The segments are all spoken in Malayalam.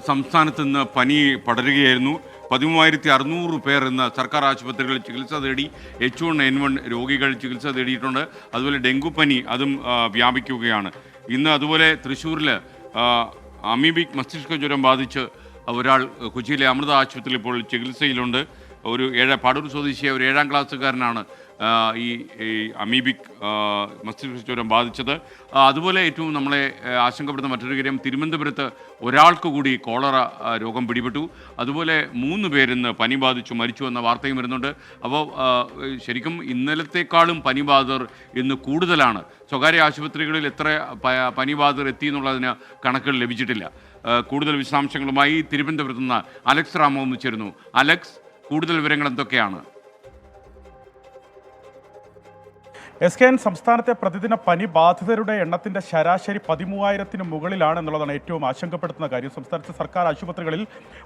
സംസ്ഥാനത്ത് നിന്ന് പനി പടരുകയായിരുന്നു. 13,600 പേർ ഇന്ന് സർക്കാർ ആശുപത്രികളിൽ ചികിത്സ തേടി. H1N1 രോഗികൾ ചികിത്സ തേടിയിട്ടുണ്ട്. അതുപോലെ ഡെങ്കുപ്പനി അതും വ്യാപിക്കുകയാണ്. ഇന്ന് അതുപോലെ തൃശ്ശൂരിൽ അമീബിക് മസ്തിഷ്ക ജ്വരം ബാധിച്ച് ഒരാൾ കൊച്ചിയിലെ അമൃത ആശുപത്രിയിൽ ഇപ്പോൾ ചികിത്സയിലുണ്ട്. പാടൂർ സ്വദേശിയായ ഒരു 7ാം ക്ലാസ്സുകാരനാണ് ഈ അമീബിക് മസ്തിഷ്ക ജ്വരം ബാധിച്ചത്. അതുപോലെ ഏറ്റവും നമ്മളെ ആശങ്കപ്പെടുന്ന മറ്റൊരു കാര്യം, തിരുവനന്തപുരത്ത് ഒരാൾക്ക് കൂടി കോളറ രോഗം പിടിപെട്ടു. അതുപോലെ 3 പേരിന്ന് പനി ബാധിച്ചു മരിച്ചു എന്ന വാർത്തയും വരുന്നുണ്ട്. അപ്പോൾ ശരിക്കും ഇന്നലത്തേക്കാളും പനിബാധിതർ ഇന്ന് കൂടുതലാണ്. സ്വകാര്യ ആശുപത്രികളിൽ എത്ര പനിബാധിതർ എത്തി എന്നുള്ളതിന് കണക്കുകൾ ലഭിച്ചിട്ടില്ല. കൂടുതൽ വിശദാംശങ്ങളുമായി തിരുവനന്തപുരത്ത് നിന്ന് അലക്സ് രാമോന്ന് ചേരുന്നു. അലക്സ്, കൂടുതൽ വിവരങ്ങൾ എന്തൊക്കെയാണ്? SKN സംസ്ഥാനത്തെ പ്രതിദിന പനി ബാധിതരുടെ എണ്ണത്തിന്റെ ശരാശരി 13,000-ന് മുകളിലാണ് എന്നുള്ളതാണ് ഏറ്റവും ആശങ്കപ്പെടുത്തുന്ന കാര്യം. സംസ്ഥാനത്തെ സർക്കാർ ആശുപത്രികളിൽ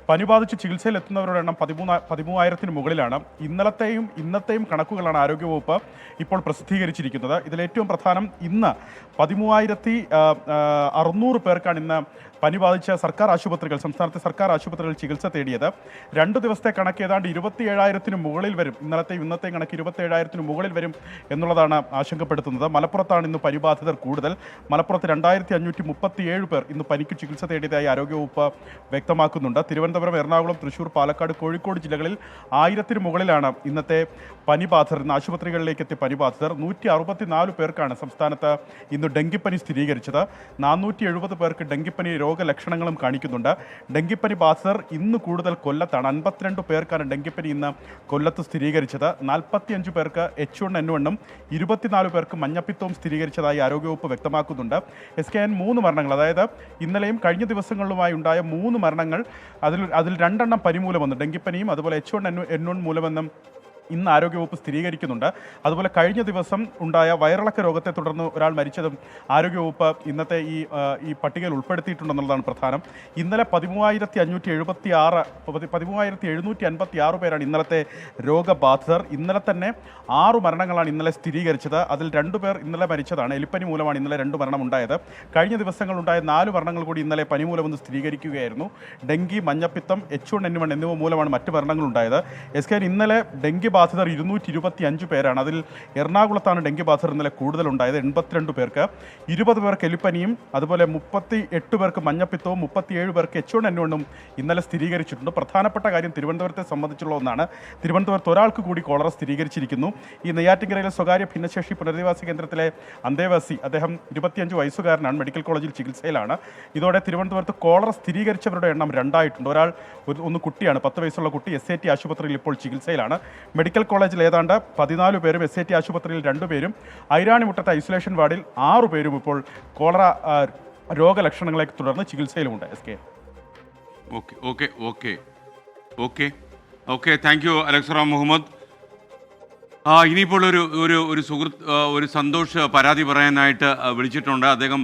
പനി ബാധിച്ച് ചികിത്സയിലെത്തുന്നവരുടെ എണ്ണം 13,000-ന് മുകളിലാണ്. ഇന്നലത്തെയും ഇന്നത്തെയും കണക്കുകളാണ് ആരോഗ്യവകുപ്പ് ഇപ്പോൾ പ്രസിദ്ധീകരിച്ചിരിക്കുന്നത്. ഇതിലേറ്റവും പ്രധാനം, ഇന്ന് 13,600 പേർക്കാണ് ഇന്ന് പനി ബാധിച്ച സംസ്ഥാനത്തെ സർക്കാർ ആശുപത്രികൾ ചികിത്സ തേടിയത്. 2 ദിവസത്തെ കണക്ക് ഏതാണ്ട് 27,000-ന് മുകളിൽ വരും. ഇന്നത്തെയും കണക്ക് 27,000-ന് മുകളിൽ വരും എന്നുള്ളതാണ് ആശങ്കപ്പെടുത്തുന്നത്. മലപ്പുറത്താണ് ഇന്ന് പനിബാധിതർ കൂടുതൽ. മലപ്പുറത്ത് 2,537 പേർ ഇന്ന് പനിക്ക് ചികിത്സ തേടിയതായി ആരോഗ്യവകുപ്പ് വ്യക്തമാക്കുന്നുണ്ട്. തിരുവനന്തപുരം, എറണാകുളം, തൃശ്ശൂർ, പാലക്കാട്, കോഴിക്കോട് ജില്ലകളിൽ 1000-ന് മുകളിലാണ് ഇന്നത്തെ പനിബാധിതർ. ഇന്ന് ആശുപത്രികളിലേക്ക് എത്തിയ പനിബാധിതർ. 164 പേർക്കാണ് സംസ്ഥാനത്ത് ഇന്ന് ഡെങ്കിപ്പനി സ്ഥിരീകരിച്ചത്. 470 പേർക്ക് ഡെങ്കിപ്പനി രോഗലക്ഷണങ്ങളും കാണിക്കുന്നുണ്ട്. ഡെങ്കിപ്പനി ബാധിതർ ഇന്ന് കൂടുതൽ കൊല്ലത്താണ്. 52 പേർക്കാണ് ഡെങ്കിപ്പനി ഇന്ന് കൊല്ലത്ത് സ്ഥിരീകരിച്ചത്. 45 പേർക്ക് H1N1-ഉം 24 പേർക്ക് മഞ്ഞപ്പിത്തവും സ്ഥിരീകരിച്ചതായി ആരോഗ്യവകുപ്പ് വ്യക്തമാക്കുന്നുണ്ട്. SKN 3 മരണങ്ങൾ, അതായത് ഇന്നലെയും കഴിഞ്ഞ ദിവസങ്ങളിലുമായി ഉണ്ടായ 3 മരണങ്ങൾ, അതിൽ 2 എണ്ണം പനി മൂലമെന്നും ഡെങ്കിപ്പനിയും അതുപോലെ H1N1 മൂലമെന്നും ഇന്ന് ആരോഗ്യവകുപ്പ് സ്ഥിരീകരിക്കുന്നുണ്ട്. അതുപോലെ കഴിഞ്ഞ ദിവസം ഉണ്ടായ വയറിളക്ക രോഗത്തെ തുടർന്ന് ഒരാൾ മരിച്ചതും ആരോഗ്യവകുപ്പ് ഇന്നത്തെ ഈ പട്ടികയിൽ ഉൾപ്പെടുത്തിയിട്ടുണ്ടെന്നുള്ളതാണ് പ്രധാനം. ഇന്നലെ 13,756 പേരാണ് ഇന്നലത്തെ രോഗബാധിതർ. ഇന്നലെ തന്നെ 6 മരണങ്ങളാണ് ഇന്നലെ സ്ഥിരീകരിച്ചത്. അതിൽ 2 പേർ ഇന്നലെ മരിച്ചതാണ്. എലിപ്പനി മൂലമാണ് ഇന്നലെ 2 മരണം ഉണ്ടായത്. കഴിഞ്ഞ ദിവസങ്ങളുണ്ടായ 4 മരണങ്ങൾ കൂടി ഇന്നലെ പനി മൂലമെന്ന് സ്ഥിരീകരിക്കുകയായിരുന്നു. ഡെങ്കി, മഞ്ഞപ്പിത്തം, H1N1 എന്നിവ മൂലമാണ് മറ്റ് മരണങ്ങളുണ്ടായത്. SKN ഇന്നലെ ഡെങ്കി ബാധിതർ 225 പേരാണ്. അതിൽ എറണാകുളത്താണ് ഡെങ്കി ബാധിതർ ഇന്നലെ കൂടുതലുണ്ടായത്, 82 പേർക്ക്. 20 പേർക്ക് എലിപ്പനിയും അതുപോലെ 38 പേർക്ക് മഞ്ഞപ്പിത്തവും 37 പേർക്ക് H1N1-ഉം ഇന്നലെ സ്ഥിരീകരിച്ചിട്ടുണ്ട്. പ്രധാനപ്പെട്ട കാര്യം തിരുവനന്തപുരത്തെ സംബന്ധിച്ചുള്ള ഒന്നാണ്. തിരുവനന്തപുരത്ത് ഒരാൾക്ക് കൂടി കോളറ സ്ഥിരീകരിച്ചിരിക്കുന്നു. ഈ നെയ്യാറ്റിൻകരയിലെ സ്വകാര്യ ഭിന്നശേഷി പുനരധിവാസ കേന്ദ്രത്തിലെ അന്തേവാസി, അദ്ദേഹം 25 വയസ്സുകാരനാണ്, മെഡിക്കൽ കോളേജിൽ ചികിത്സയിലാണ്. ഇതോടെ തിരുവനന്തപുരത്ത് കോളറ സ്ഥിരീകരിച്ചവരുടെ എണ്ണം 2 ആയിട്ടുണ്ട്. ഒന്ന് കുട്ടിയാണ്, 10 വയസ്സുള്ള കുട്ടി SAT ആശുപത്രിയിൽ ഇപ്പോൾ ചികിത്സയിലാണ്. മെഡിക്കൽ കോളേജിൽ ഏതാണ്ട് 14 പേരും, SAT ആശുപത്രിയിൽ 2 പേരും, ഐരാണിമുട്ടത്തെ ഐസൊലേഷൻ വാർഡിൽ 6 പേരും ഇപ്പോൾ കോളറ രോഗലക്ഷണങ്ങളെ തുടർന്ന് ചികിത്സയിലുമുണ്ട്. Okay thank you Alex Ram Muhammad. ഇനിയിപ്പോൾ ഒരു സുഹൃത്ത്, ഒരു സന്തോഷ് പരാതി പറയാനായിട്ട് വിളിച്ചിട്ടുണ്ട്. അദ്ദേഹം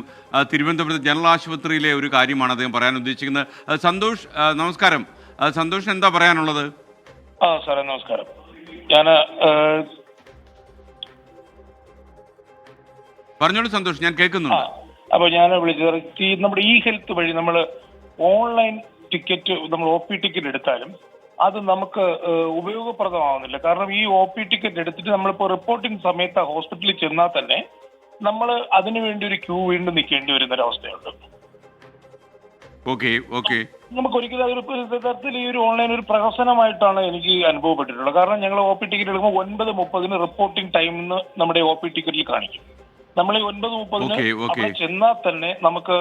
തിരുവനന്തപുരത്ത് ജനറൽ ആശുപത്രിയിലെ ഒരു കാര്യമാണ് അദ്ദേഹം പറയാൻ ഉദ്ദേശിക്കുന്നത്. സന്തോഷ്, നമസ്കാരം. സന്തോഷ്, എന്താ പറയാനുള്ളത്? സാറേ നമസ്കാരം. ഞാൻ പറഞ്ഞോളൂ സന്തോഷ്, ഞാൻ കേൾക്കുന്നുണ്ട്. അപ്പോൾ ഞാൻ വിളിച്ചത് നമ്മുടെ ഹെൽത്ത് വഴി നമ്മൾ ഓൺലൈൻ ടിക്കറ്റ്, നമ്മൾ OP ടിക്കറ്റ് എടുത്താലും അത് നമുക്ക് ഉപയോഗപ്രദമാവുന്നില്ല. കാരണം ഈ OP ടിക്കറ്റ് എടുത്തിട്ട് നമ്മളിപ്പോൾ റിപ്പോർട്ടിംഗ് സമയത്ത് ഹോസ്പിറ്റലിൽ ചെന്നാൽ തന്നെ നമ്മൾ അതിനു വേണ്ടി ഒരു ക്യൂ വീണ്ടും നിൽക്കേണ്ടി വരുന്നൊരവസ്ഥയുണ്ട്. നമുക്ക് ഒരിക്കലും അതൊരു തരത്തിൽ ഈ ഒരു ഓൺലൈൻ ഒരു പ്രഹസനമായിട്ടാണ് എനിക്ക് അനുഭവപ്പെട്ടിട്ടുള്ളത്. കാരണം ഞങ്ങൾ OP ടിക്കറ്റ് എടുക്കുമ്പോൾ 9:30 റിപ്പോർട്ടിംഗ് ടൈം നമ്മുടെ OP ടിക്കറ്റിൽ കാണിക്കും. നമ്മൾ ഈ 9:30 ചെന്നാൽ തന്നെ നമുക്ക്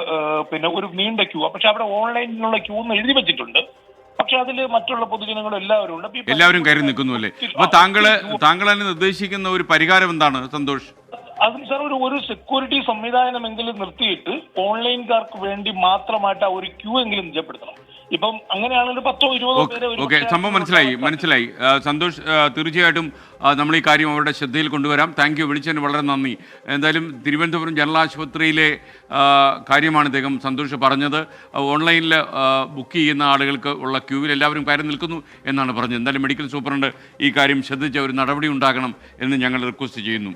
പിന്നെ ഒരു നീണ്ട ക്യൂ, പക്ഷെ അവിടെ ഓൺലൈനിലുള്ള ക്യൂ എന്ന് എഴുതി വെച്ചിട്ടുണ്ട്. പക്ഷെ അതിൽ മറ്റുള്ള പൊതുജനങ്ങൾ എല്ലാവരും കയറി നിൽക്കുന്നു അല്ലേ? അപ്പൊ താങ്കൾ നിർദ്ദേശിക്കുന്ന ഒരു പരിഹാരം എന്താണ് സന്തോഷ്? അതിന് സാർ ഒരു സെക്യൂരിറ്റി സംവിധാനമെങ്കിലും നിർത്തിയിട്ട് ഓൺലൈൻകാർക്ക് വേണ്ടി മാത്രമായിട്ട് ആ ഒരു ക്യൂ എങ്കിലും നിജപ്പെടുത്തണം. ഇപ്പം അങ്ങനെയാണെങ്കിൽ 10-20 പേരെ. സംഭവം മനസ്സിലായി സന്തോഷ്. തീർച്ചയായിട്ടും നമ്മൾ ഈ കാര്യം അവരുടെ ശ്രദ്ധയിൽ കൊണ്ടുവരാം. താങ്ക് യു, വിളിച്ചതിന് വളരെ നന്ദി. എന്തായാലും തിരുവനന്തപുരം ജനറൽ ആശുപത്രിയിലെ കാര്യമാണ് ഇദ്ദേഹം സന്തോഷ് പറഞ്ഞത്. ഓൺലൈനിൽ ബുക്ക് ചെയ്യുന്ന ആളുകൾക്ക് ഉള്ള ക്യൂവിൽ എല്ലാവരും കയറി നിൽക്കുന്നു എന്നാണ് പറഞ്ഞത്. എന്തായാലും മെഡിക്കൽ സൂപ്രണ്ട് ഈ കാര്യം ശ്രദ്ധിച്ച ഒരു നടപടി ഉണ്ടാകണം എന്ന് ഞങ്ങൾ റിക്വസ്റ്റ് ചെയ്യുന്നു.